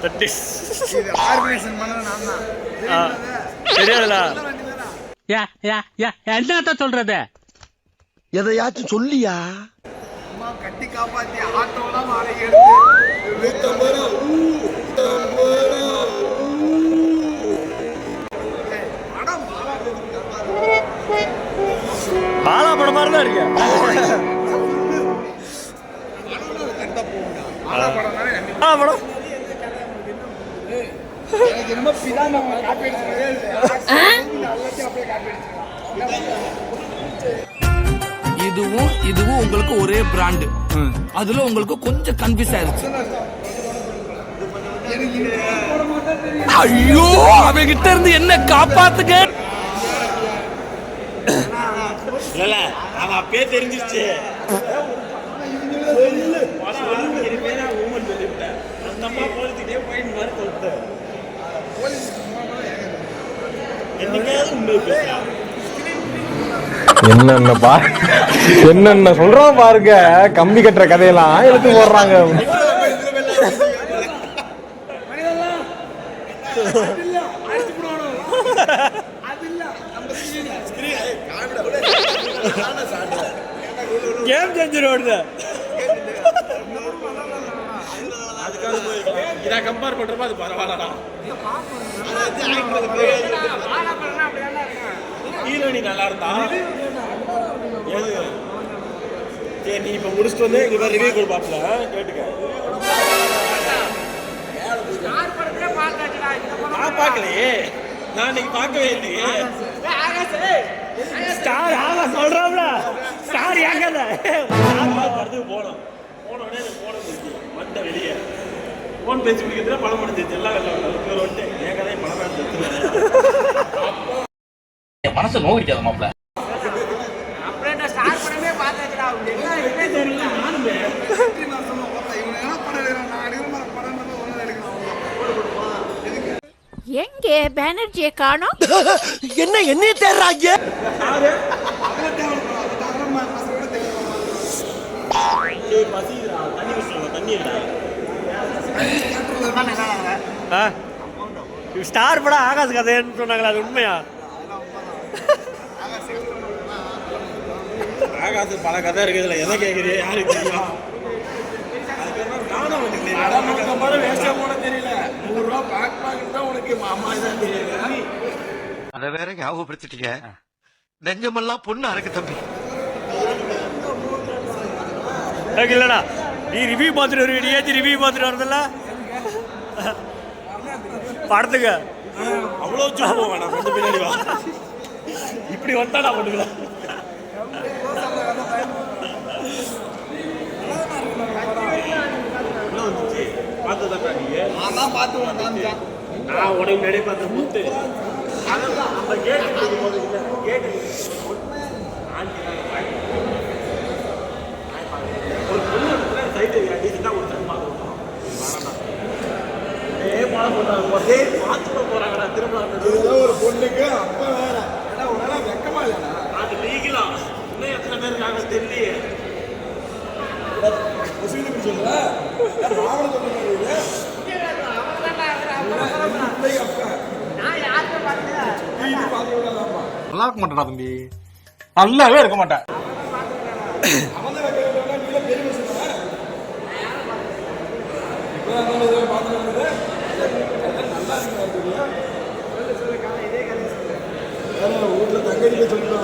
இது ஆர்கனைசேஷன் பண்ணது நான் தான். தெரியாதுல. என்னத்த சொல்றது? எதையாச்சும் சொல்லியா? அம்மா கட்டி காப்பாத்தி ஆட்டோலாம் வாடகை எடுத்து பாலா படம் மாதிரி தான் இருக்கு. பாலா படம் இதுவும் உங்களுக்கு ஒரே பிராண்ட். அதுல உங்களுக்கு கொஞ்சம் கன்ஃபியூஸ் ஆயிருச்சு. ஐயோ, அவகிட்ட இருந்து என்ன காப்பாத்துங்க. இல்ல அவன் அப்பயே தெரிஞ்சிருச்சு. அந்த அம்மா போலீஸ்கிட்டே போயிட்டு மாதிரி சொல்லிட்டு என்னென்ன சொல்றான் பாருங்க. கம்பி கட்டுற கதையெல்லாம் எடுத்து போடுறாங்க. கேம் சேஞ்சர் ஓடுது. இதை கம்பேர் பண்றப்ப அது பரவாயில்லடா. ஹீரோனி நல்லா இருந்தா சரி, நீ இப்ப முடிச்சுட்டு வந்து இங்க ரிவ்யூ கொடுப்பாப்ல கேட்டுக்க. நான் பார்க்கலையே, நான் இன்னைக்கு பார்க்கவே இல்லையே. ஸ்டார் ஆமா சொல்றாப்ல, ஸ்டார் ஏங்கல படத்துக்கு போனோம். போனோடனே போன வந்த வெளியே போன் பேசி முடிக்கிறதுல படம் முடிஞ்சிச்சு. எல்லாம் வந்துட்டு என் கதையை படம் மனசை நோக்கிக்காத மாப்பிள்ள. எங்கே பானர்ஜியை காணோம்? என்ன தேடுறாங்க? ஸ்டார் படம் ஆகாஷ் கதைன்னு சொன்னாங்களா, அது உண்மையா? ஆகாஷ் பல கதை இருக்குதுல, எதை கேட்குறீங்க? யாருக்கு தெரியும்? அத வேற ஞாபகப்படுத்திட்டீங்க. நெஞ்சமெல்லாம் பொண்ணு அறக்கு தம்பி. இல்லடா, நீ ரிவ்யூ பார்த்துட்டு வருவீ, நீ ஏற்றி ரிவ்யூ பார்த்துட்டு வரதில்ல படத்துக்கு. அவ்வளோ சொல்லுவோம் வேணாம், கொஞ்சம் பின்னாடி வா. இப்படி வந்தாடா பண்ணுங்களா? பார்த்துதான் நீங்க நான் உடனே நிறைய பார்த்த முத்து அதான் அந்த கேட்டு கேட்டு ஒரு பொண்ணு சைட்டு டீசெண்டாக ஒரு சைட் பார்த்து படம் போட்டாங்க. ஒரே பார்த்துட்டு போறாங்கடா திரும்ப. ஒரு பொண்ணுக்கு அப்ப வேற வெக்கமா இல்ல, அது லீகலா இன்னும் எத்தனை பேர் இருக்காங்க தெரியலையே. நல்லா இருக்க மாட்டா தம்பி, நல்லாவே இருக்க மாட்டேன். வீட்டுல தங்கடிக்க சொல்லிட்டு